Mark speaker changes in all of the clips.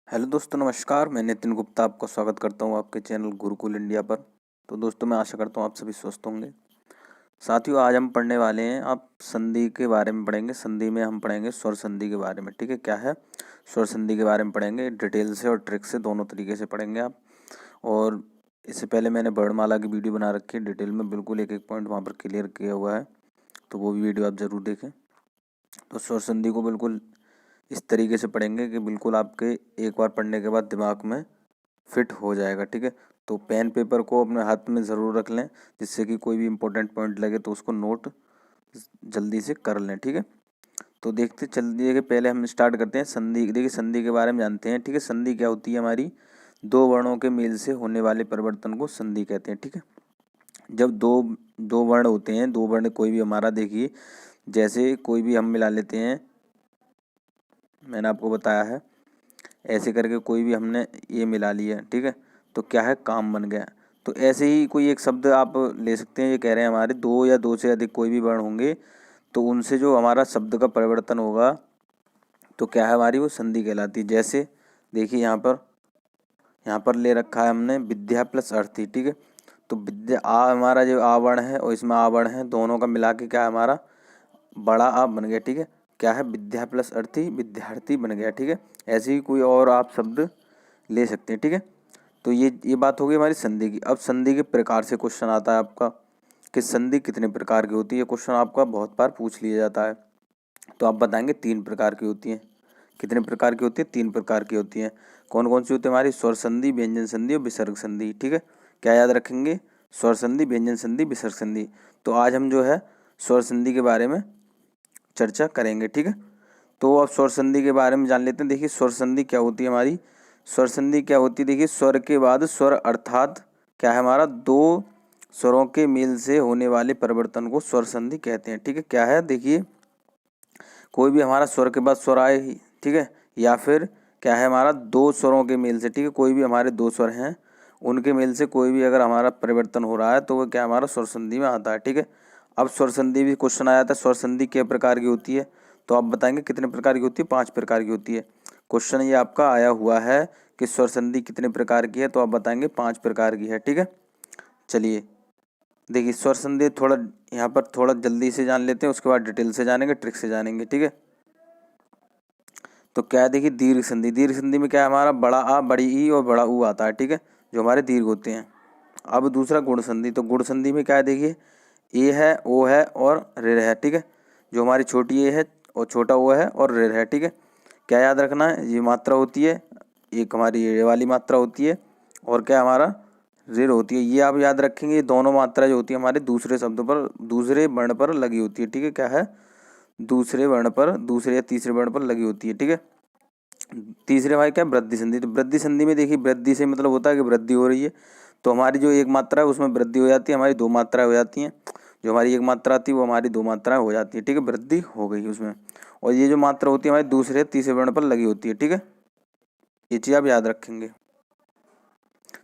Speaker 1: Hello दोस्तों, नमस्कार। मैं नितिन गुप्ता आपका स्वागत करता हूं आपके चैनल गुरुकुल इंडिया पर। तो दोस्तों, मैं आशा करता हूं आप सभी स्वस्थ होंगे। साथियों, आज हम पढ़ने वाले हैं, आप संधि के बारे में पढ़ेंगे। संधि में हम पढ़ेंगे स्वर संधि के बारे में। ठीक है, क्या है स्वर संधि के बारे में पढ़ेंगे, डिटेल से और ट्रिक से, दोनों तरीके से पढ़ेंगे आप। और इससे पहले मैंने वर्णमाला की वीडियो बना रखी है, डिटेल में बिल्कुल एक एक पॉइंट वहाँ पर क्लियर किया हुआ है, तो वो भी वीडियो आप ज़रूर देखें। तो स्वर संधि को बिल्कुल इस तरीके से पढ़ेंगे कि बिल्कुल आपके एक बार पढ़ने के बाद दिमाग में फिट हो जाएगा। ठीक है, तो पेन पेपर को अपने हाथ में ज़रूर रख लें, जिससे कि कोई भी इम्पोर्टेंट पॉइंट लगे तो उसको नोट जल्दी से कर लें। ठीक है, तो देखते चलिए कि पहले हम स्टार्ट करते हैं संधि। देखिए, संधि के बारे में जानते हैं। ठीक है, संधि क्या होती है? हमारी दो वर्णों के मेल से होने वाले परिवर्तन को संधि कहते हैं। ठीक है, जब दो दो वर्ण होते हैं, दो वर्ण कोई भी हमारा, देखिए जैसे कोई भी हम मिला लेते हैं, मैंने आपको बताया है, ऐसे करके कोई भी हमने ये मिला लिया। ठीक है, तो क्या है, काम बन गया। तो ऐसे ही कोई एक शब्द आप ले सकते हैं। ये कह रहे हैं हमारे दो या दो से अधिक कोई भी वर्ण होंगे, तो उनसे जो हमारा शब्द का परिवर्तन होगा, तो क्या है, हमारी वो संधि कहलाती है। जैसे देखिए यहाँ पर ले रखा है हमने विद्या प्लस अर्थी। ठीक है, तो विद्या आ हमारा जो आ वर्ण है और इसमें आ वर्ण है, दोनों का मिला के क्या है, हमारा बड़ा आ बन गया। ठीक है, क्या है, विद्या प्लस अर्थी विद्यार्थी बन गया। ठीक है, ऐसे ही कोई और आप शब्द ले सकते हैं। ठीक है, तो ये बात होगी हमारी संधि की। अब संधि के प्रकार से क्वेश्चन आता है आपका कि संधि कितने प्रकार की होती है। क्वेश्चन आपका बहुत बार पूछ लिया जाता है, तो आप बताएंगे 3 प्रकार की होती हैं। कितने प्रकार की होती है? 3 प्रकार की होती हैं। कौन कौन सी होती है हमारी? स्वर संधि, व्यंजन संधि और विसर्ग संधि। ठीक है, क्या याद रखेंगे? स्वर संधि, व्यंजन संधि, विसर्ग संधि। तो आज हम जो है स्वर संधि के बारे में चर्चा करेंगे। ठीक है, तो अब स्वर संधि के बारे में जान लेते हैं। देखिए, स्वर संधि क्या होती है हमारी? स्वर संधि क्या होती है? देखिए, स्वर के बाद स्वर अर्थात क्या है हमारा, दो स्वरों के मेल से होने वाले परिवर्तन को स्वर संधि कहते हैं। ठीक है, क्या है, देखिए कोई भी हमारा स्वर के बाद स्वर आए, ठीक है, या फिर क्या है हमारा दो स्वरों के मेल से, ठीक है, कोई भी हमारे दो स्वर हैं उनके मेल से कोई भी अगर हमारा परिवर्तन हो रहा है, तो वो क्या हमारा स्वर संधि में आता है। ठीक है, अब स्वर संधि भी क्वेश्चन आया था, स्वर संधि कितने प्रकार की होती है, तो आप बताएंगे कितने प्रकार की होती है? 5 प्रकार की होती है। क्वेश्चन ये आपका आया हुआ है कि स्वर संधि कितने प्रकार की है, तो आप बताएंगे 5 प्रकार की है। ठीक है, चलिए देखिए, स्वर संधि थोड़ा यहाँ पर थोड़ा जल्दी से जान लेते हैं, उसके बाद डिटेल से जानेंगे, ट्रिक से जानेंगे। ठीक है, तो क्या है, देखिए दीर्घ संधि। दीर्घ संधि में क्या है हमारा, बड़ा आ, बड़ी ई और बड़ा ऊ आता है। ठीक है, जो हमारे दीर्घ होते हैं। अब दूसरा गुण संधि। तो गुण संधि में क्या है, देखिए ए है, ओ है और ऋ है। ठीक है, जो हमारी छोटी ए है और छोटा ओ है और ऋ है। ठीक है, क्या याद रखना है, ये मात्रा होती है, एक हमारी ये वाली मात्रा होती है और क्या हमारा ऋ होती है। ये आप याद रखेंगे, ये दोनों मात्रा जो होती है हमारे दूसरे शब्दों पर, दूसरे वर्ण पर लगी होती है। ठीक है, क्या है, दूसरे वर्ण पर, दूसरे या तीसरे वर्ण पर लगी होती है। ठीक है, तीसरे हमारी क्या, वृद्धि संधि। तो वृद्धि संधि में देखिए, वृद्धि से मतलब होता है कि वृद्धि हो रही है, तो हमारी जो एक मात्रा है उसमें वृद्धि हो जाती है, हमारी दो मात्राएं हो जाती हैं। जो हमारी एक मात्रा आती है वो हमारी दो मात्राएं हो जाती है। ठीक है, वृद्धि हो गई उसमें, और ये जो मात्रा होती है हमारी दूसरे तीसरे वर्ण पर लगी होती है। ठीक है, ये चीज़ आप याद रखेंगे।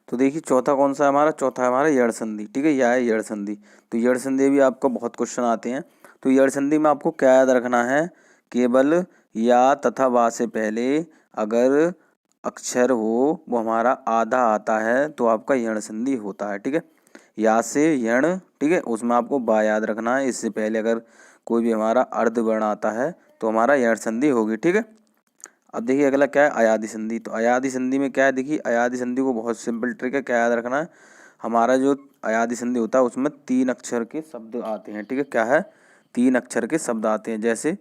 Speaker 1: तो देखिए चौथा कौन सा है हमारा? चौथा है हमारा यड़ संधि। ठीक है, यह है यड़ संधि। तो यड़ संधि भी आपको बहुत क्वेश्चन आते हैं। तो यड़ संधि में आपको क्या याद रखना है, केवल या तथा वा से पहले अगर अक्षर हो वो हमारा आधा आता है तो आपका यण संधि होता है। ठीक है, या से यण, ठीक है, उसमें आपको बा याद रखना है। इससे पहले अगर कोई भी हमारा अर्ध वर्ण आता है तो हमारा यण संधि होगी। ठीक है, अब देखिए अगला क्या है, अयादि संधि। तो अयादि संधि में क्या है, देखिए अयादि संधि को बहुत सिंपल ट्रिक है, क्या याद रखना है, हमारा जो अयादि संधि होता है उसमें 3 अक्षर के शब्द आते हैं। ठीक है, क्या है, 3 अक्षर के शब्द आते हैं, जैसे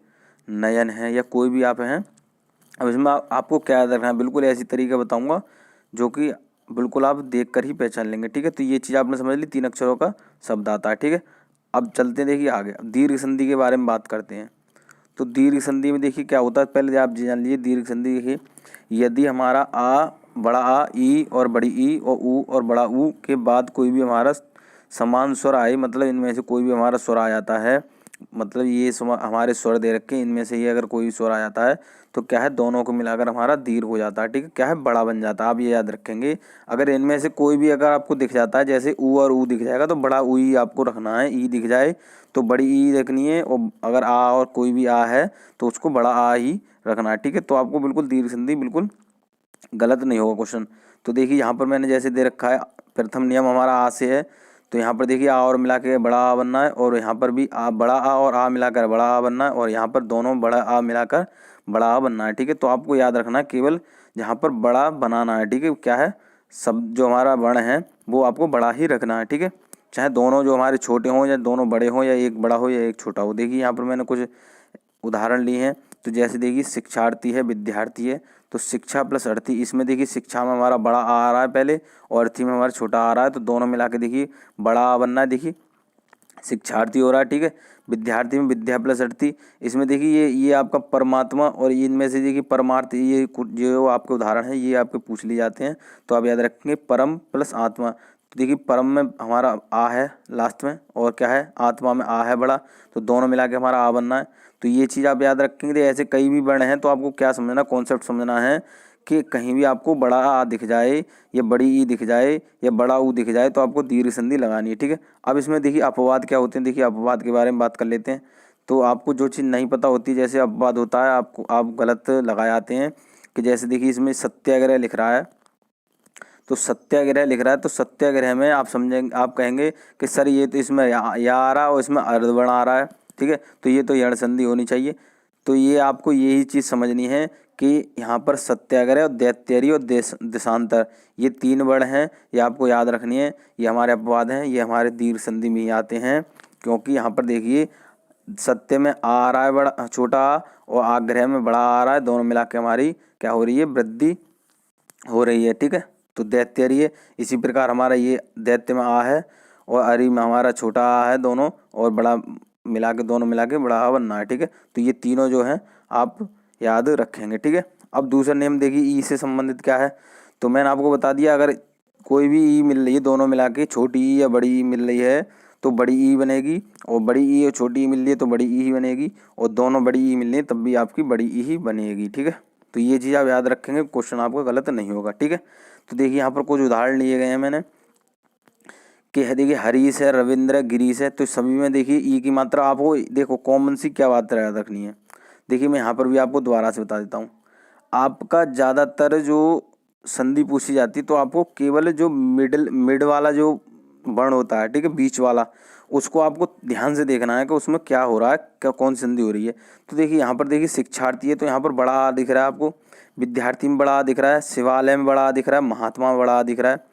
Speaker 1: नयन है या कोई भी आप हैं। अब इसमें आपको क्या याद रखना है, बिल्कुल ऐसी तरीका बताऊंगा जो कि बिल्कुल आप देख कर ही पहचान लेंगे। ठीक है, तो ये चीज़ आपने समझ ली, 3 अक्षरों का शब्द आता है। ठीक है, अब चलते हैं देखिए आगे, अब दीर्घ संधि के बारे में बात करते हैं। तो दीर्घ संधि में देखिए क्या होता है, पहले आप जान लीजिए दीर्घ संधि। देखिए यदि हमारा आ, बड़ा आ, ई और बड़ी ई और ऊ और बड़ा ऊ के बाद कोई भी हमारा समान स्वर आए, मतलब इनमें से कोई भी हमारा स्वर आ जाता है, मतलब ये हमारे स्वर दे रखे हैं, इनमें से ये अगर कोई स्वर आ जाता है तो क्या है, दोनों को मिलाकर हमारा दीर्घ हो जाता है। ठीक है, क्या है, बड़ा बन जाता है। आप ये याद रखेंगे, अगर इनमें से कोई भी अगर आपको दिख जाता है, जैसे ऊ और ऊ दिख जाएगा तो बड़ा ऊ ही आपको रखना है, ई दिख जाए तो बड़ी ई रखनी है, और अगर आ और कोई भी आ है तो उसको बड़ा आ ही रखना है। ठीक है, तो आपको बिल्कुल दीर्घ संधि बिल्कुल गलत नहीं होगा क्वेश्चन। तो देखिए यहाँ पर मैंने जैसे दे रखा है, प्रथम नियम हमारा आ से है, तो यहाँ पर देखिए आ और मिला के बड़ा आ बनना है, और यहाँ पर भी आ, बड़ा आ और आ मिलाकर बड़ा आ बनना है, और यहाँ पर दोनों बड़ा आ मिलाकर बड़ा आ बनना है। ठीक है, तो आपको याद रखना है केवल जहाँ पर बड़ा बनाना है। ठीक है, क्या है, सब जो हमारा वर्ण है वो आपको बड़ा ही रखना है। ठीक है, चाहे दोनों जो हमारे छोटे हों या दोनों बड़े हों, या एक बड़ा हो या एक छोटा हो। देखिए यहाँ पर मैंने कुछ उदाहरण लिए हैं। तो जैसे देखिए शिक्षार्थी है, विद्यार्थी है, तो शिक्षा प्लस अर्थी, इसमें देखिए शिक्षा में हमारा बड़ा आ रहा है पहले, और अर्थी में हमारा छोटा आ रहा है, तो दोनों मिला के देखिए बड़ा आ बनना है। देखिए शिक्षार्थी हो रहा है। ठीक है, विद्यार्थी में विद्या प्लस अर्थी, इसमें देखिए ये आपका परमात्मा, और इनमें से देखिए परमार्थ, ये जो आपके उदाहरण है ये आपके पूछ लिए जाते हैं, तो आप याद रखेंगे परम प्लस आत्मा। तो देखिए परम में हमारा आ है लास्ट में, और क्या है, आत्मा में आ है बड़ा, तो दोनों मिला के हमारा आ बनना है। तो ये चीज़ आप याद रखेंगे। ऐसे कई भी वर्ण हैं, तो आपको क्या समझना, कॉन्सेप्ट समझना है कि कहीं भी आपको बड़ा आ दिख जाए या बड़ी ई दिख जाए या बड़ा ऊ दिख जाए, तो आपको दीर्घ संधि लगानी है। ठीक है, अब इसमें देखिए अपवाद क्या होते हैं। देखिए अपवाद के बारे में बात कर लेते हैं। तो आपको जो चीज़ नहीं पता होती, जैसे अपवाद होता है, आपको आप गलत लगाए आते हैं कि जैसे देखिए इसमें सत्याग्रह लिख रहा है, तो सत्याग्रह लिख रहा है, तो सत्याग्रह में आप समझेंगे, आप कहेंगे कि सर ये तो इसमें या आ रहा है और इसमें अर्धवर्ण आ रहा है। ठीक है, तो ये तो यण संधि होनी चाहिए। तो ये आपको यही चीज़ समझनी है कि यहाँ पर सत्याग्रह और दैत्यारी और देशांतर, ये 3 वर्ण हैं, ये आपको याद रखनी है। ये हमारे अपवाद हैं, ये हमारे दीर्घ संधि में ही आते हैं, क्योंकि यहाँ पर देखिए सत्य में आ रहा है बड़ा छोटा आ, और आग्रह में बड़ा आ रहा है, दोनों मिला के हमारी क्या हो रही है, वृद्धि हो रही है। ठीक है, तो दैत्यारी है। इसी प्रकार हमारा ये दैत्य में आ है, और अरि में हमारा छोटा आ है दोनों, और बड़ा मिला के दोनों मिला के बड़ा आ बनना है। ठीक है, तो ये तीनों जो हैं आप याद रखेंगे। ठीक है, अब दूसरा नियम देखिए ई से संबंधित क्या है। तो मैंने आपको बता दिया, अगर कोई भी ई मिल रही है, दोनों मिला के छोटी ई या बड़ी ई मिल रही है, तो बड़ी ई बनेगी, और बड़ी ई और छोटी ई मिल रही है तो बड़ी ई ही बनेगी, और दोनों बड़ी ई मिल रही है तब भी आपकी बड़ी ई ही बनेगी। ठीक है, तो ये चीज़ आप याद रखेंगे, क्वेश्चन आपका गलत नहीं होगा। ठीक है, तो देखिए यहाँ पर कुछ उदाहरण लिए गए हैं मैंने कि है, देखिए हरीश है, रविंद्र है, गिरीश है, तो सभी में देखिए ई की मात्रा आपको देखो कॉमन सी क्या बात याद रखनी है। देखिए मैं यहाँ पर भी आपको दोबारा से बता देता हूँ। आपका ज़्यादातर जो संधि पूछी जाती है, तो आपको केवल जो मिड वाला जो वर्ण होता है, ठीक है, बीच वाला, उसको आपको ध्यान से देखना है कि उसमें क्या हो रहा है, क्या कौन सी संधि हो रही है। तो देखिए यहाँ पर देखिए शिक्षार्थी है, तो यहाँ पर बड़ा आ दिख रहा है आपको, विद्यार्थी में बड़ा आ दिख रहा है, शिवालय में बड़ा आ दिख रहा है, महात्मा में बड़ा आ दिख रहा है।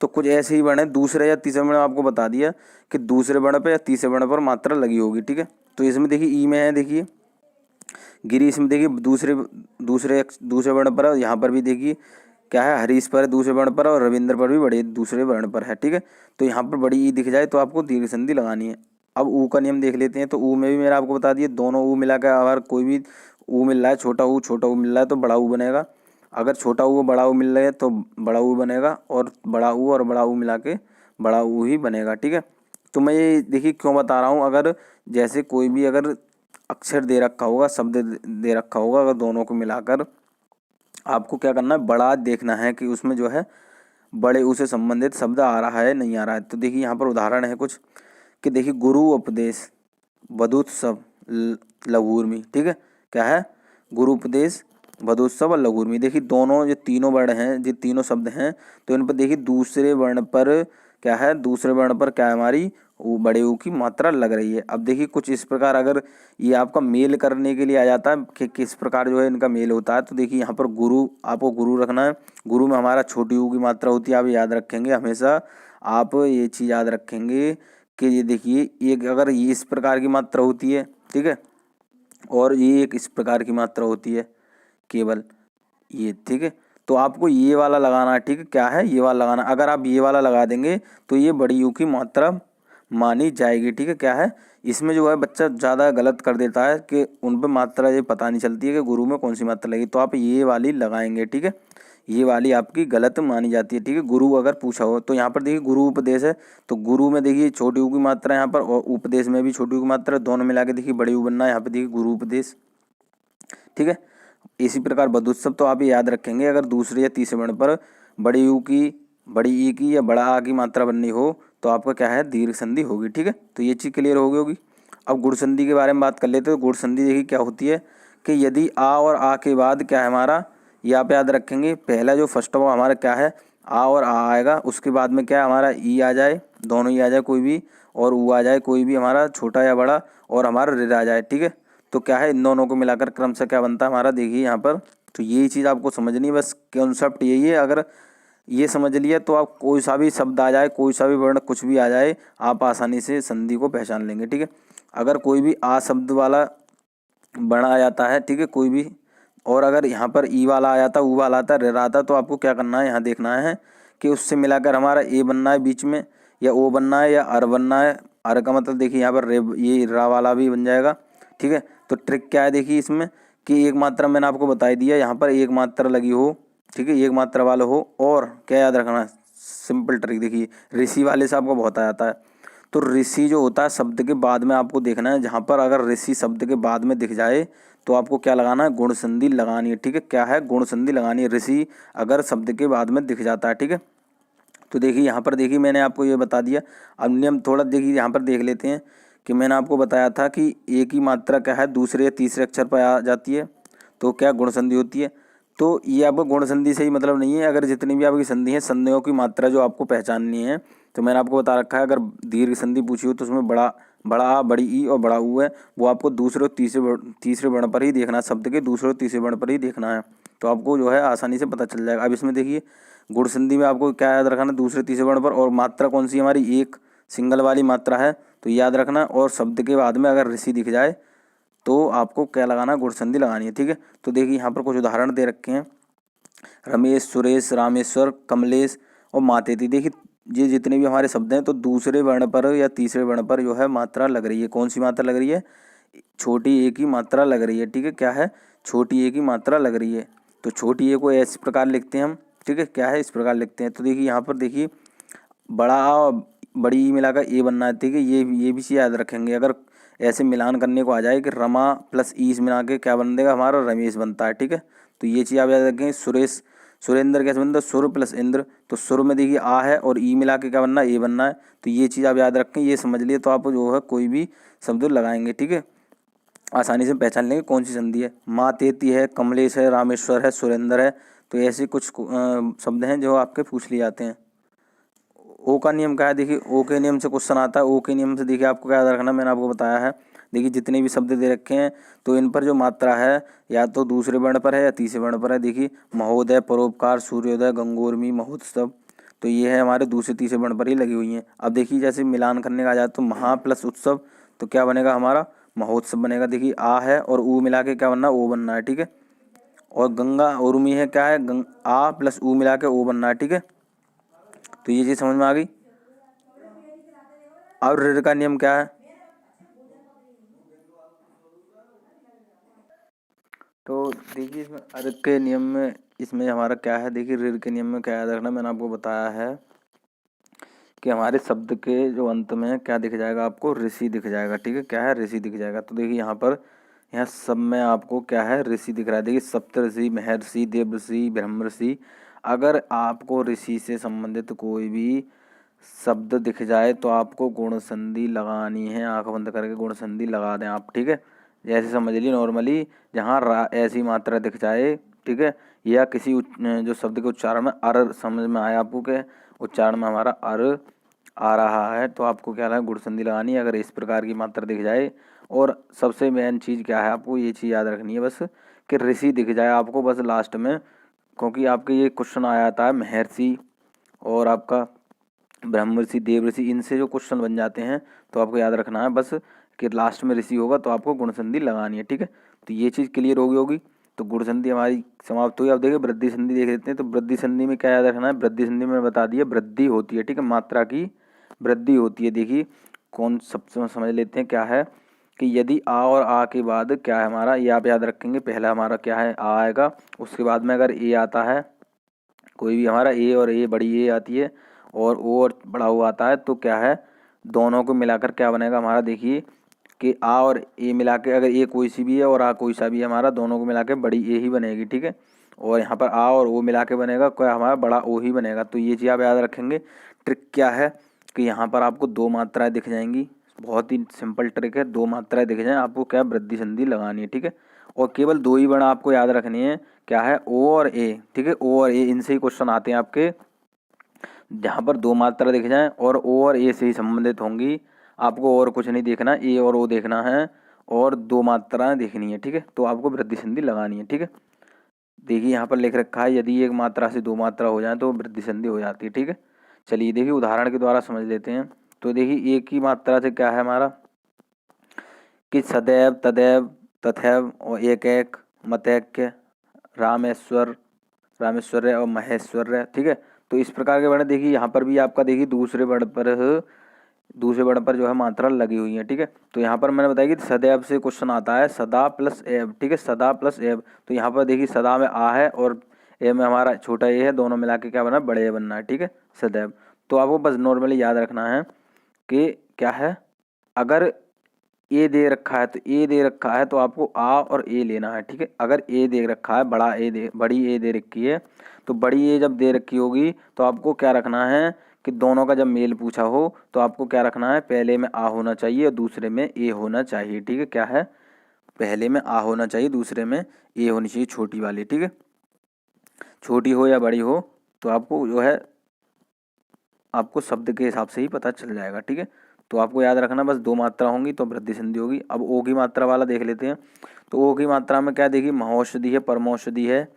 Speaker 1: तो कुछ ऐसे ही वर्ण है, दूसरे या तीसरे वर्ण आपको बता दिया कि दूसरे वर्ण पर या तीसरे वर्ण पर मात्रा लगी होगी। ठीक है, तो इसमें देखिए ई में है, देखिए गिरीश में देखिए दूसरे दूसरे दूसरे वर्ण पर है, यहाँ पर भी देखिए क्या है, हरीश पर है दूसरे वर्ण पर, और रविंद्र पर भी बड़े दूसरे वर्ण पर है। ठीक है, तो यहाँ पर बड़ी ई दिख जाए तो आपको दीर्घ संधि लगानी है। अब ऊ का नियम देख लेते हैं। तो ऊ में भी मैंने आपको बता दिया, दोनों ऊ मिलाकर अगर कोई भी ऊ मिल रहा है, छोटा ऊ मिल रहा है तो बड़ा ऊ बनेगा, अगर छोटा ऊ बड़ा ऊ मिल रहा है तो बड़ा ऊ बनेगा, और बड़ा ऊ मिला के बड़ा ऊ ही बनेगा। ठीक है, तो मैं ये देखिए क्यों बता रहा हूँ, अगर जैसे कोई भी अगर अक्षर दे रखा होगा, शब्द दे रखा होगा, अगर दोनों को मिलाकर आपको क्या करना है, बड़ा देखना है कि उसमें जो है बड़े ऊ से संबंधित शब्द आ रहा है नहीं आ रहा है। तो देखिए यहाँ पर उदाहरण है कुछ कि देखिए गुरु उपदेश, वधूत्सव, लघुर्मी। ठीक है, क्या है, गुरु उपदेश, वधूत्सव और लघुर्मी। देखिए दोनों जो तीनों वर्ण हैं, जो तीनों शब्द हैं, तो इन पर देखिए दूसरे वर्ण पर क्या है, दूसरे वर्ण पर क्या है, हमारी बड़े ऊ की मात्रा लग रही है। अब देखिए कुछ इस प्रकार अगर ये आपका मेल करने के लिए आ जाता है कि किस प्रकार जो है इनका मेल होता है, तो देखिए यहाँ पर गुरु, आपको गुरु रखना है। गुरु में हमारा छोटी ऊ की मात्रा होती है, आप याद रखेंगे हमेशा, आप ये चीज़ याद रखेंगे कि ये देखिए एक अगर ये इस प्रकार की मात्रा होती है, ठीक है, और ये एक इस प्रकार की मात्रा होती है, केवल ये। ठीक है, तो आपको ये वाला लगाना है। ठीक है, क्या है, ये वाला लगाना। अगर आप ये वाला लगा देंगे तो ये बड़ी यू की मात्रा मानी जाएगी। ठीक है, क्या है, इसमें जो है बच्चा ज़्यादा गलत कर देता है कि उन पर मात्रा ये पता नहीं चलती है कि गुरु में कौन सी मात्रा लगी, तो आप ये वाली लगाएंगे। ठीक है, ये वाली आपकी गलत मानी जाती है। ठीक है, गुरु अगर पूछा हो तो यहाँ पर देखिए गुरु उपदेश है, तो गुरु में देखिए छोटी ऊ की मात्रा यहाँ पर, और उपदेश में भी छोटी ऊ की मात्रा, दोनों मिला के देखिए बड़ी ऊ बनना है, यहाँ पर देखिए गुरु उपदेश। ठीक है, इसी प्रकार वधूत्सव तो आप ये याद रखेंगे, अगर दूसरे या तीसरे वर्ण पर बड़ी यू की, बड़ी ई की या बड़ा आ की मात्रा बननी हो तो आपका क्या है, दीर्घ संधि होगी। ठीक है, तो ये चीज़ क्लियर होगी। अब गुण संधि के बारे में बात कर लेते हैं। तो गुण संधि देखिए क्या होती है कि यदि आ और आ के बाद क्या है हमारा, ये आप याद रखेंगे। पहला जो फर्स्ट ऑफ हमारा क्या है, आ और आ आएगा, उसके बाद में क्या है हमारा ई आ जाए, दोनों ही आ जाए कोई भी, और ऊ आ जाए कोई भी हमारा छोटा या बड़ा, और हमारा ऋ आ जाए। ठीक है, तो क्या है इन दोनों को मिलाकर क्रम से क्या बनता है हमारा, देखिए यहाँ पर। तो यही चीज़ आपको समझनी है, बस कॉन्सेप्ट यही है। अगर ये समझ लिया तो आप कोई सा भी शब्द आ जाए, कोई सा भी वर्ण कुछ भी आ जाए, आप आसानी से संधि को पहचान लेंगे। ठीक है, अगर कोई भी आ शब्द वाला वर्ण आ जाता है, ठीक है, कोई भी, और अगर यहाँ पर ई वाला आ जाता, ऊ वाला आता, रे आता, तो आपको क्या करना है, यहाँ देखना है कि उससे मिलाकर हमारा ए बनना है बीच में, या ओ बनना है, या अर बनना है। अर का मतलब देखिए यहाँ पर रे, ये रा वाला भी बन जाएगा। ठीक है, तो ट्रिक क्या है देखिए इसमें, कि एक मात्रा मैंने आपको बता दिया, यहाँ पर एक मात्रा लगी हो, ठीक है, एक मात्रा वाला हो, और क्या याद रखना है, सिंपल ट्रिक देखिए, ऋषि वाले से आपको बहुत आ जाता है। तो ऋषि जो होता है शब्द के बाद में आपको देखना है, जहाँ पर अगर ऋषि शब्द के बाद में दिख जाए तो आपको क्या लगाना है, गुण संधि लगानी है। ठीक है, क्या है, गुण संधि लगानी है ऋषि अगर शब्द के बाद में दिख जाता है। ठीक है, तो देखिए यहाँ पर देखिए मैंने आपको ये बता दिया। अब नियम थोड़ा देखिए यहाँ पर देख लेते हैं, कि मैंने आपको बताया था कि एक ही मात्रा क्या है दूसरे या तीसरे अक्षर पर आ जाती है तो क्या गुण संधि होती है। तो ये आपको गुण संधि से ही मतलब नहीं है, अगर जितनी भी आपकी संधि है, संधियों की मात्रा जो आपको पहचाननी है, तो मैंने आपको बता रखा है। अगर दीर्घ संधि पूछी हो तो उसमें बड़ा बड़ा आ, बड़ी ई और बड़ा ऊ है, वो आपको दूसरे और तीसरे वर्ण पर ही देखना है, शब्द के दूसरे और तीसरे वर्ण पर ही देखना है, तो आपको जो है आसानी से पता चल जाएगा। अब इसमें देखिए गुण संधि में आपको क्या याद रखना है, दूसरे तीसरे वर्ण पर, और मात्रा कौन सी हमारी, एक सिंगल वाली मात्रा है, तो याद रखना। और शब्द के बाद में अगर ऋषि दिख जाए तो आपको क्या लगाना, गुण संधि लगानी है। ठीक है, तो देखिए यहाँ पर कुछ उदाहरण दे रखे हैं, रमेश, सुरेश, रामेश्वर, कमलेश और मातेती। देखिए ये जितने भी हमारे शब्द हैं, तो दूसरे वर्ण पर या तीसरे वर्ण पर जो है मात्रा लग रही है। कौन सी मात्रा लग रही है, छोटी ए की मात्रा लग रही है। ठीक है, क्या है, छोटी ए की मात्रा लग रही है। तो छोटी ए को इस प्रकार लिखते हैं हम। ठीक है, क्या है, इस प्रकार लिखते हैं। तो देखिए यहाँ पर देखिए बड़ा आ और बड़ी ई मिलाकर ए बनना है। ठीक है, ये भी चीज़ याद रखेंगे। अगर ऐसे मिलान करने को आ जाए कि रमा प्लस ई से मिला के क्या बन देगा हमारा, रमेश बनता है। ठीक है, तो ये चीज़ आप याद रखेंगे। सुरेश, सुरेंद्र कैसे बनता है, सुर प्लस इंद्र, तो सुर में देखिए आ है और ई मिला के क्या बनना है, ए बनना है। तो ये चीज़ आप याद रखें, ये समझ लिए तो आप जो है कोई भी शब्द लगाएंगे, ठीक है, आसानी से पहचान लेंगे कौन सी संधि है। माँ तेती है, कमलेश है, रामेश्वर है, सुरेंद्र है। तो ऐसे कुछ शब्द हैं जो आपके पूछ लिए जाते हैं। ओ का नियम क्या है, देखिए ओ के नियम से क्वेश्चन आता है। ओ के नियम से देखिए आपको क्या याद रखना, मैंने आपको बताया है। देखिए जितने भी शब्द दे रखे हैं तो इन पर जो मात्रा है या तो दूसरे वर्ण पर है या तीसरे वर्ण पर है। देखिए महोदय, परोपकार, सूर्योदय, गंगोर्मी, महोत्सव, तो ये है हमारे दूसरे तीसरे वर्ण पर ही लगी हुई हैं। अब देखिए जैसे मिलान करने का आ जाए तो महा प्लस उत्सव, तो क्या बनेगा हमारा, महोत्सव बनेगा। देखिए आ है और ऊ मिला के क्या बनना, ओ बनना है। ठीक है, और गंगा उर्मी है, क्या है, आ प्लस ऊ मिला के ओ बनना है। ठीक है, तो ये चीज़ समझ में आ गई। अब ऋण का नियम क्या है, तो देखिए इसमें अर्घ के नियम में इसमें हमारा क्या है, देखिए ऋण के नियम में क्या याद रखना, मैंने आपको बताया है कि हमारे शब्द के जो अंत में क्या दिख जाएगा आपको, ऋषि दिख जाएगा। ठीक है, क्या है, ऋषि दिख जाएगा। तो देखिए यहाँ पर यहाँ सब में आपको क्या है, ऋषि दिख रहा है। देखिए सप्तऋषि, महर्षि, देवर्षि, ब्रह्मर्षि। अगर आपको ऋषि से संबंधित कोई भी शब्द दिख जाए तो आपको गुण संधि लगानी है, आंख बंद करके गुण संधि लगा दें आप। ठीक है, जैसे समझ लीजिए नॉर्मली जहाँ ऐसी मात्रा दिख जाए, ठीक है, या किसी जो शब्द के उच्चारण में अर समझ में आया आपको के उच्चारण में हमारा अर आ रहा है, तो आपको क्या है, गुण संधि लगानी है अगर इस प्रकार की मात्रा दिख जाए। और सबसे मेन चीज़ क्या है, आपको ये चीज़ याद रखनी है बस, कि ऋषि दिख जाए आपको बस लास्ट में, क्योंकि आपके ये क्वेश्चन आया था महर्षि और आपका ब्रह्मर्षि, देवर्षि, इनसे जो क्वेश्चन बन जाते हैं, तो आपको याद रखना है बस कि लास्ट में ऋषि होगा तो आपको गुण संधि लगानी है। ठीक है, तो ये चीज़ क्लियर होगी। तो गुण संधि हमारी समाप्त हुई। अब देखिए वृद्धि संधि देख लेते हैं। तो वृद्धि संधि में क्या याद रखना है, वृद्धि संधि में बता दिया, वृद्धि होती है। ठीक है, मात्रा की वृद्धि होती है। देखिए कौन सबसे समझ लेते हैं क्या है, कि यदि आ और आ के बाद क्या है हमारा, ये आप याद रखेंगे। पहला हमारा क्या है, आ आएगा, उसके बाद में अगर ए आता है, कोई भी हमारा ए और ए बड़ी ए आती है और ओ और बड़ा ओ आता है, तो क्या है, दोनों को मिलाकर क्या बनेगा हमारा, देखिए कि आ और ए मिला के, अगर ए कोई सी भी है और आ कोई सा भी है हमारा, दोनों को मिला के बड़ी ए ही बनेगी। ठीक है, और यहाँ पर आ और ओ मिला के बनेगा क्या हमारा, बड़ा ओ ही बनेगा। तो ये चीज़ आप याद रखेंगे। ट्रिक क्या है कि यहाँ पर आपको दो मात्राएं दिख जाएंगी, बहुत ही सिंपल ट्रिक है, दो मात्राएं दिख जाएं आपको क्या वृद्धि संधि लगानी है। ठीक है, और केवल दो ही वर्ण आपको याद रखनी है, क्या है, ओ और ए, ठीक है। ओ और ए, इनसे ही क्वेश्चन आते हैं आपके, जहाँ पर दो मात्रा दिख जाए और ओ और ए से ही संबंधित होंगी। आपको और कुछ नहीं देखना, ए और ओ देखना है और दो मात्राएं देखनी है, ठीक है। तो आपको वृद्धि संधि लगानी है, ठीक है। देखिए यहाँ पर लिख रखा है, यदि एक मात्रा से दो मात्रा हो जाए तो वृद्धि संधि हो जाती है, ठीक है। चलिए देखिए उदाहरण के द्वारा समझ लेते हैं। तो देखिए एक ही मात्रा से क्या है हमारा कि सदैव, तदैव, तथैव और एक एक, मतैक्य, रामेश्वर, रामेश्वर्य और महेश्वर्य, ठीक है। तो इस प्रकार के वर्ण देखिए यहाँ पर भी आपका देखिए दूसरे वर्ण पर जो है मात्रा लगी हुई है, ठीक है। तो यहाँ पर मैंने बताया कि सदैव से क्वेश्चन आता है, सदा प्लस एव, ठीक है, सदा प्लस एव। तो यहाँ पर देखिए सदा में आ है और ए में हमारा छोटा ए है, दोनों मिला के क्या बना, बड़े ए बनना है, ठीक है, सदैव। तो आपको बस नॉर्मली याद रखना है कि क्या है, अगर ए दे रखा है तो ए दे रखा है तो आपको आ और ए लेना है, ठीक है। अगर ए दे रखा है, बड़ी ए दे रखी है, तो बड़ी ए जब दे रखी होगी तो आपको क्या रखना है कि दोनों का जब मेल पूछा हो तो आपको क्या रखना है, पहले में आ होना चाहिए और दूसरे में ए होना चाहिए, ठीक है। क्या है, पहले में आ होना चाहिए, दूसरे में ए होनी चाहिए, छोटी वाली, ठीक है। छोटी हो या बड़ी हो तो आपको जो है आपको शब्द के हिसाब से ही पता चल जाएगा, ठीक है। तो आपको याद रखना बस दो मात्रा होंगी तो वृद्धि संधि होगी। अब ओ की मात्रा वाला देख लेते हैं। तो ओ की मात्रा में क्या देखिए, महौषधि है, परमौषधि है,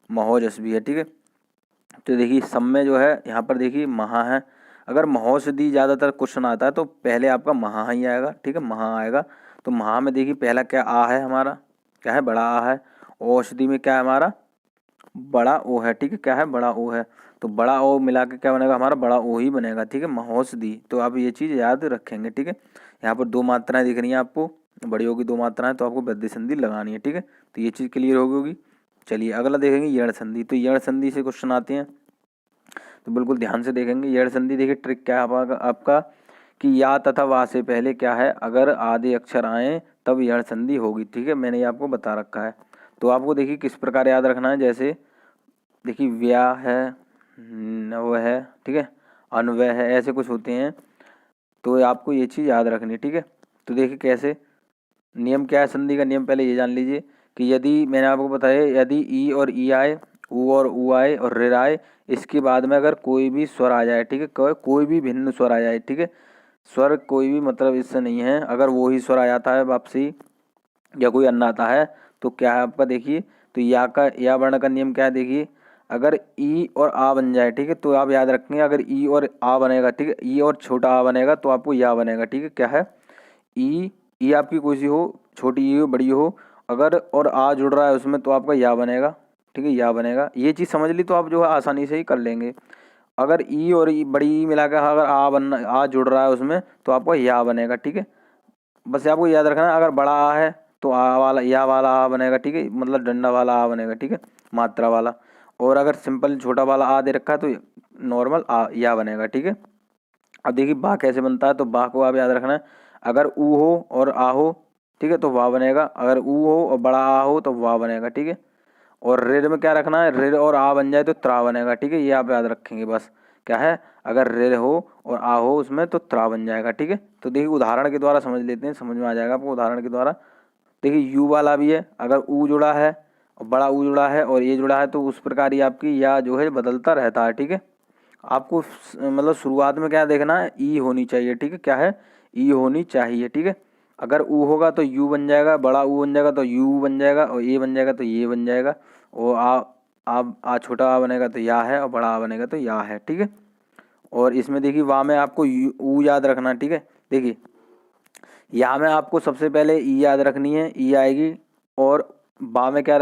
Speaker 1: महोजस भी है, ठीक है। तो देखिए सब में जो है यहाँ पर देखिए महा है। अगर महौषधि ज़्यादातर क्वेश्चन आता है तो पहले आपका महा ही आएगा, ठीक है, महा आएगा। तो महा में देखिए पहला क्या आ है हमारा, क्या है, बड़ा आ है। औषधि में क्या है हमारा, बड़ा ओ है, ठीक है, क्या है, बड़ा ओ है। तो बड़ा ओ मिला के क्या बनेगा हमारा, बड़ा ओ ही बनेगा, ठीक है, महौषधि। तो आप ये चीज़ याद रखेंगे, ठीक है। यहाँ पर दो मात्राएं दिख रही हैं आपको, बड़ी ओ की दो मात्राएं, तो आपको वृद्धि संधि लगानी है, ठीक है। तो ये चीज़ क्लियर होगी। चलिए अगला देखेंगे यण संधि। तो यण संधि से क्वेश्चन आते हैं तो बिल्कुल ध्यान से देखेंगे। यण संधि देखिए ट्रिक क्या है आपका कि या तथा वा से पहले क्या है, अगर आधे अक्षर आए तब यण संधि होगी, ठीक है। मैंने ये आपको बता रखा है। तो आपको देखिए किस प्रकार याद रखना है, जैसे देखिए व्या है, नव है, ठीक है, अन्वय है, ऐसे कुछ होते हैं। तो आपको ये चीज़ याद रखनी है, ठीक है। तो देखिए कैसे, नियम क्या है संधि का, नियम पहले ये जान लीजिए कि यदि मैंने आपको बताया, यदि ई और ई आए, ऊ और ऊ आए और ऋ आए, इसके बाद में अगर कोई भी स्वर आ जाए, ठीक है, कोई भी भिन्न स्वर आ जाए, ठीक है, स्वर कोई भी मतलब इससे नहीं है, अगर वो ही स्वर आ जाता है वापसी या कोई अन्य आता है तो क्या है आपका देखिए, तो या वर्ण का नियम क्या है देखिए, अगर ई और आ बन जाए, ठीक है, तो आप याद रखेंगे अगर ई और आ बनेगा, ठीक है, ई और छोटा आ बनेगा तो आपको या बनेगा, ठीक है। क्या है, ई आपकी कोई सी हो, छोटी ई हो, बड़ी हो, अगर और आ जुड़ रहा है उसमें तो आपका या बनेगा, ठीक है, या बनेगा। ये चीज़ समझ ली तो आप जो है आसानी से ही कर लेंगे। अगर ई और ई बड़ी ई मिलाकर अगर आ जुड़ रहा है उसमें तो आपका या बनेगा, ठीक है। बस आपको याद रखना है अगर बड़ा आ है तो आ वाला, या वाला आ बनेगा, ठीक है, मतलब डंडा वाला आ बनेगा, ठीक है, मात्रा वाला। और अगर सिंपल छोटा वाला आ दे रखा है तो नॉर्मल आ या बनेगा, ठीक है। अब देखिए बा कैसे बनता है, तो बा को आप याद रखना है, अगर ऊ हो और आ हो, ठीक है, तो वाह बनेगा, अगर ऊ हो और बड़ा आ हो तो वाह बनेगा, ठीक है। और ऋ में क्या रखना है, ऋ और आ बन जाए तो त्रा बनेगा, ठीक है, ये आप याद रखेंगे बस। क्या है, अगर ऋ हो और आ हो उसमें तो त्रा बन जाएगा, ठीक है। तो देखिए उदाहरण के द्वारा समझ लेते हैं, समझ में आ जाएगा आपको उदाहरण के द्वारा। देखिए यू वाला भी है, अगर ऊ जुड़ा है और बड़ा ऊ जुड़ा है और ये जुड़ा है तो उस प्रकार ही आपकी या जो है बदलता रहता है, ठीक है। आपको मतलब शुरुआत में क्या देखना है, ई होनी चाहिए, ठीक है, क्या है, ई होनी चाहिए, ठीक है। अगर ऊ होगा तो यू बन जाएगा, बड़ा ऊ बन जाएगा तो यू बन जाएगा, और ए बन जाएगा तो ये बन जाएगा, और आ छोटा आ बनेगा तो या है, और बड़ा आ बनेगा तो या है, ठीक है। और इसमें देखिए वाह में आपको ऊ याद रखना, ठीक है। देखिए या में आपको सबसे पहले ई याद रखनी है, ई आएगी, और बा में क्या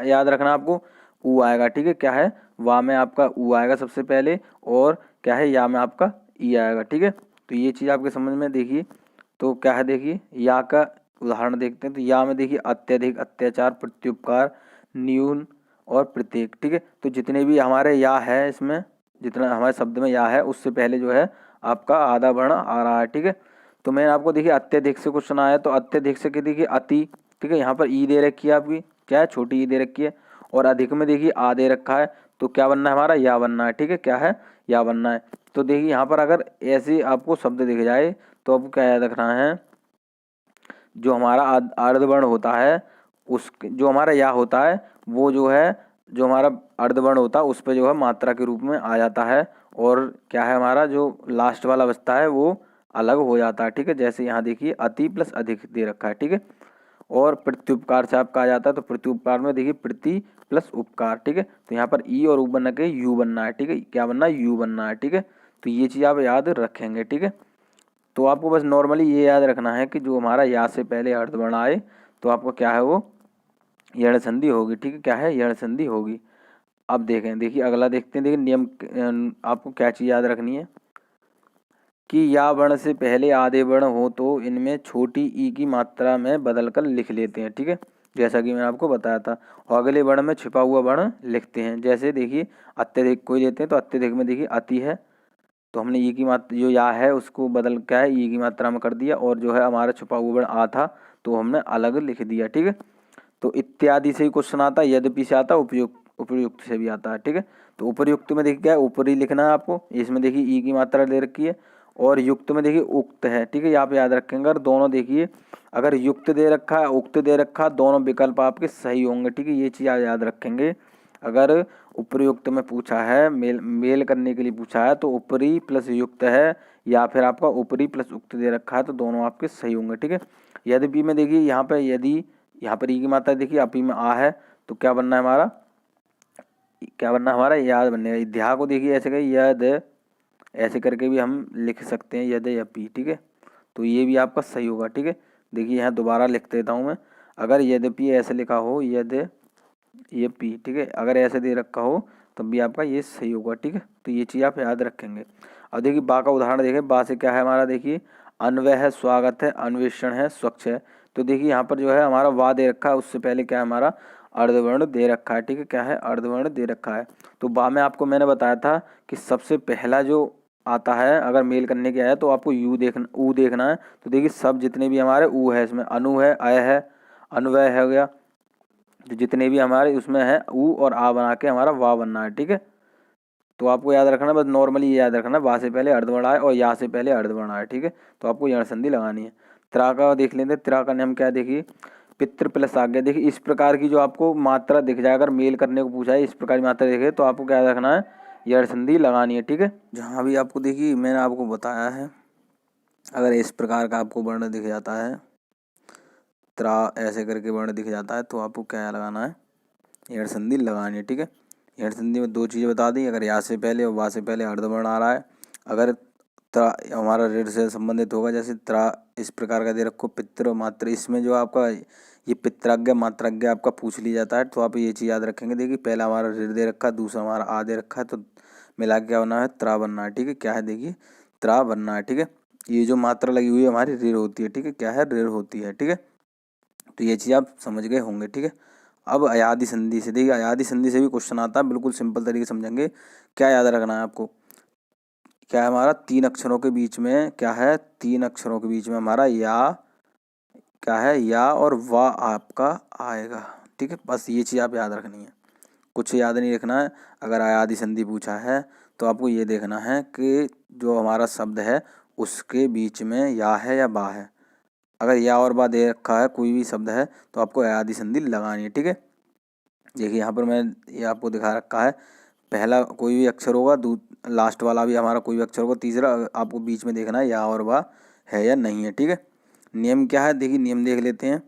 Speaker 1: याद रखना आपको, ऊ आएगा, ठीक है। क्या है, वा में आपका ऊ आएगा सबसे पहले, और क्या है, या में आपका ई आएगा, ठीक है। तो ये चीज़ आपके समझ में देखिए। तो क्या है देखिए, या का उदाहरण देखते हैं। तो या में देखिए अत्यधिक, अत्याचार, प्रत्युपकार, न्यून और प्रत्येक, ठीक है। तो जितने भी हमारे या है इसमें, जितना हमारे शब्द में या है उससे पहले जो है आपका आधा वर्ण आ रहा है, ठीक है। तो मैंने आपको देखिए अत्यधिक से क्वेश्चन आया, तो अत्यधिक से देखिए अति, ठीक है, यहाँ पर ई दे रखी है आपकी, क्या है, छोटी ई दे रखी है, और अधिक में देखिए आ दे रखा है, तो क्या बनना है हमारा, या बनना है, ठीक है, क्या है, या बनना है। तो देखिए यहाँ पर अगर ऐसे आपको शब्द दिख जाए तो आपको क्या याद रखना है, जो हमारा अर्धवर्ण होता है उस जो हमारा या होता है वो जो है, जो हमारा अर्धवर्ण होता है उस पे जो है मात्रा के रूप में आ जाता है, और क्या है हमारा जो लास्ट वाला बचता है वो अलग हो जाता है। ठीक है, जैसे यहाँ देखिए अति प्लस अधिक दे रखा है। ठीक है, और प्रत्युपकार से आपका आ जाता है, तो प्रत्युपकार में देखिए प्रति प्लस उपकार। ठीक है, तो यहाँ पर ई और उ बनना के यू बनना है। ठीक है, क्या बनना है, यू बनना है। ठीक है, तो ये चीज़ आप याद रखेंगे। ठीक है, तो आपको बस नॉर्मली ये याद रखना है कि जो हमारा या से पहले अर्धवर्ण आए तो आपको क्या है वो यण संधि होगी। ठीक है, क्या है, यण संधि होगी। अब देखें, देखिए अगला देखते हैं। देखिए नियम आपको क्या चीज़ याद रखनी है कि या वर्ण से पहले आधे वर्ण हो तो इनमें छोटी ई की मात्रा में बदलकर लिख लेते हैं। ठीक है, जैसा कि मैंने आपको बताया था, और अगले वर्ण में छिपा हुआ वर्ण लिखते हैं। जैसे देखिए अत्यधिक कोई लेते हैं, तो अत्यधिक में देखिए अति है, तो हमने ई की मात्रा जो या है उसको बदल क्या है ई की मात्रा में कर दिया, और जो है हमारा छुपा हुआ वर्ण आ था तो हमने अलग लिख दिया। ठीक है, तो इत्यादि से ही क्वेश्चन आता है, यद्यपि से आता है, उपयुक्त उपयुक्त से भी आता है। ठीक है, तो उपयुक्त में देखिए क्या है, ऊपर ही लिखना है आपको, इसमें देखिए ई की मात्रा दे रखी है, और युक्त में देखिए उक्त है। ठीक है, आप याद रखेंगे अगर दोनों देखिए अगर युक्त दे रखा है उक्त दे रखा है, दोनों विकल्प आपके सही होंगे। ठीक है, ये चीज़ आप याद रखेंगे। अगर उपयुक्त में पूछा है, मेल मेल करने के लिए पूछा है, तो ऊपरी प्लस युक्त है, या फिर आपका ऊपरी प्लस उक्त दे रखा है, तो दोनों आपके सही होंगे। ठीक है, यद्यपि में देखिए यहाँ पे यदि यहाँ पर ई की मात्रा देखिए अपी में आ है, तो क्या बनना है हमारा, क्या बनना है हमारा, याद बनने का। ध्या को देखिए ऐसे कहीं यद ऐसे करके भी हम लिख सकते हैं, यद यपी। ठीक है, तो ये भी आपका सही होगा। ठीक है, देखिए यहाँ दोबारा लिख देता हूँ मैं, अगर यद्यपि ऐसे लिखा हो यद यपी, ठीक है, अगर ऐसे दे रखा हो तब भी आपका ये सही होगा। ठीक है, तो ये चीज़ आप याद रखेंगे। अब देखिए बा का उदाहरण देखें, बा से क्या है हमारा, देखिए अन्वय है, स्वागत है, अन्वेषण है, स्वच्छ है। तो देखिए यहाँ पर जो है हमारा वा दे रखा है, उससे पहले क्या है हमारा अर्धवर्ण दे रखा है। ठीक है, क्या है, अर्धवर्ण दे रखा है। तो बा में आपको मैंने बताया था कि सबसे पहला जो आता है अगर मेल करने के आया तो आपको यू देखना, ऊ देखना है। तो देखिए सब जितने भी हमारे ऊ है, इसमें अनु है, अय है, अन्वय हो गया, तो जितने भी हमारे उसमें है ऊ और आ बना के हमारा वा बनना है। ठीक है, तो आपको याद रखना, बस नॉर्मली ये याद रखना, वा से पहले अर्धवर्ण आए और या से पहले अर्धवर्ण आए। ठीक है, तो आपको यण संधि लगानी है। त्रा का देख लेते हैं, त्रा का नियम क्या है, देखिए पितृ प्लस आज्ञा। देखिए इस प्रकार की जो आपको मात्रा दिख जाए, अगर मेल करने को पूछा है इस प्रकार की मात्रा दिखे तो आपको क्या रखना है, यण संधि लगानी है। ठीक है, जहाँ भी आपको देखिए मैंने आपको बताया है, अगर इस प्रकार का आपको वर्ण दिख जाता है, त्रा ऐसे करके वर्ण दिख जाता है, तो आपको क्या लगाना है, यण संधि लगानी है। ठीक है, यण संधि में दो चीज़ें बता दी, अगर या से पहले और वा से पहले अर्धवर्ण आ रहा है, अगर त्रा हमारा ऋण से संबंधित होगा, जैसे त्रा इस प्रकार का दे रखो पितृ मात्र, इसमें जो आपका ये पित्राज्ञा मात्राज्ञा आपका पूछ ली जाता है, तो आप ये चीज़ याद रखेंगे। देखिए पहला हमारा ऋण दे रखा है, दूसरा हमारा आ दे रखा है, तो मिला के क्या बनना है, त्रा बनना है। ठीक है, क्या है, देखिए त्रा बनना है। ठीक है, ये जो मात्रा लगी हुई है हमारी ऋण होती है। ठीक है, क्या है, ऋण होती है। ठीक है, तो ये चीज़ आप समझ गए होंगे। ठीक है, अब अयादि संधि से, देखिए अयादि संधि से भी क्वेश्चन आता है, बिल्कुल सिंपल तरीके से समझेंगे। क्या याद रखना है आपको, क्या है हमारा तीन अक्षरों के बीच में, क्या है तीन अक्षरों के बीच में हमारा या, क्या है या और वाह आपका आएगा। ठीक है, बस ये चीज़ आप याद रखनी है, कुछ याद नहीं रखना है। अगर अयादि संधि पूछा है तो आपको ये देखना है कि जो हमारा शब्द है उसके बीच में या है या बा है। अगर या और बा दे रखा है, कोई भी शब्द है, तो आपको अयादि संधि लगानी है। ठीक है, देखिए यहाँ पर मैं ये आपको दिखा रखा है, पहला कोई भी अक्षर होगा, लास्ट वाला भी हमारा कोई भी अक्षर होगा, तीसरा आपको बीच में देखना है या और बा है या नहीं है। ठीक है, नियम क्या है, देखिए नियम देख लेते हैं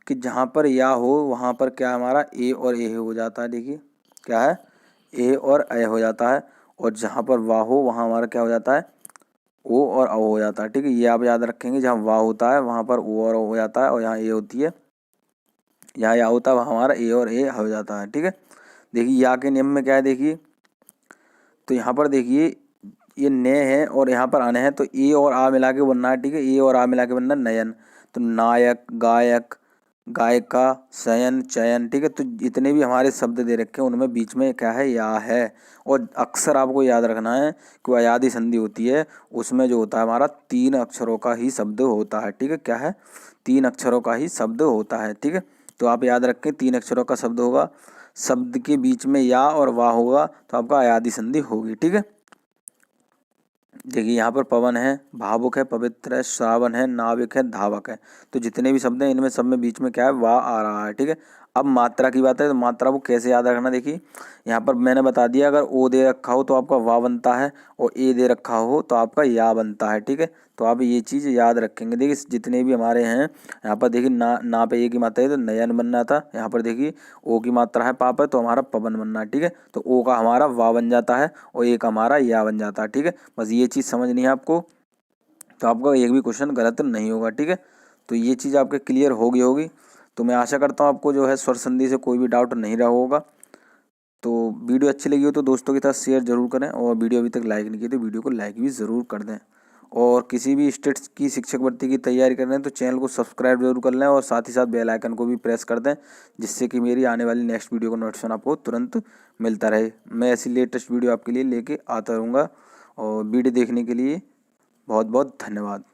Speaker 1: कि जहाँ पर या हो वहाँ पर क्या हमारा ए और ए हो जाता है। देखिए क्या है, ए और ए हो जाता है, और जहाँ पर वाह हो वहाँ हमारा क्या हो जाता है, ओ और औ हो जाता है। ठीक है, ये आप याद रखेंगे, जहाँ वाह होता है वहाँ पर ओ और औ हो जाता है, और यहाँ ए होती है, यहाँ या होता है वहाँ हमारा ए और ए हो जाता है। ठीक है, देखिए या के नियम में क्या है, देखिए तो यहाँ पर देखिए ये ने है और यहाँ पर अन है, तो ए और आ मिला के बनना है। ठीक है, ए और आ मिला के बनना नयन, तो नायक, गायक, गायिका, शयन, चयन। ठीक है, तो जितने भी हमारे शब्द दे रखे हैं उनमें बीच में क्या है, या है। और अक्सर आपको याद रखना है कि अयादि संधि होती है उसमें जो होता है हमारा तीन अक्षरों का ही शब्द होता है। ठीक है, क्या है, तीन अक्षरों का ही शब्द होता है। ठीक है, तो आप याद रखें तीन अक्षरों का शब्द होगा, शब्द के बीच में या और वाह होगा, तो आपका अयादि संधि होगी। ठीक है, देखिए यहाँ पर पवन है, भावुक है, पवित्र है, श्रावण है, नाविक है, धावक है। तो जितने भी शब्द हैं इनमें सब में बीच में क्या है, वाह आ रहा है। ठीक है, अब मात्रा की बात है तो मात्रा को कैसे याद रखना, देखिए यहाँ पर मैंने बता दिया, अगर ओ दे रखा हो तो आपका वाह बनता है और ए दे रखा हो तो आपका या बनता है। ठीक है, तो आप ये चीज़ याद रखेंगे। देखिए जितने भी हमारे हैं यहाँ पर देखिए ना पे ए की मात्रा है तो नयन बनना था। यहाँ पर देखिए ओ की मात्रा है पाप है तो हमारा पवन बनना है। ठीक है, तो ओ का हमारा वाह बन जाता है और ए का हमारा या बन जाता है। ठीक है, बस ये चीज़ समझनी है आपको, तो आपका एक भी क्वेश्चन गलत नहीं होगा। ठीक है, तो ये चीज़ आपके क्लियर होगी। तो मैं आशा करता हूँ आपको जो है स्वर संधि से कोई भी डाउट नहीं रहा होगा। तो वीडियो अच्छी लगी हो तो दोस्तों के साथ शेयर जरूर करें, और वीडियो अभी तक लाइक नहीं की तो वीडियो को लाइक भी ज़रूर कर दें। और किसी भी स्टेट्स की शिक्षक भर्ती की तैयारी कर रहे हैं तो चैनल को सब्सक्राइब जरूर कर लें और साथ ही साथ बेल आइकन को भी प्रेस कर दें, जिससे कि मेरी आने वाली नेक्स्ट वीडियो का नोटिफिकेशन आपको तुरंत मिलता रहे। मैं ऐसी लेटेस्ट वीडियो आपके लिए लेके आता रहूँगा, और वीडियो देखने के लिए बहुत बहुत धन्यवाद।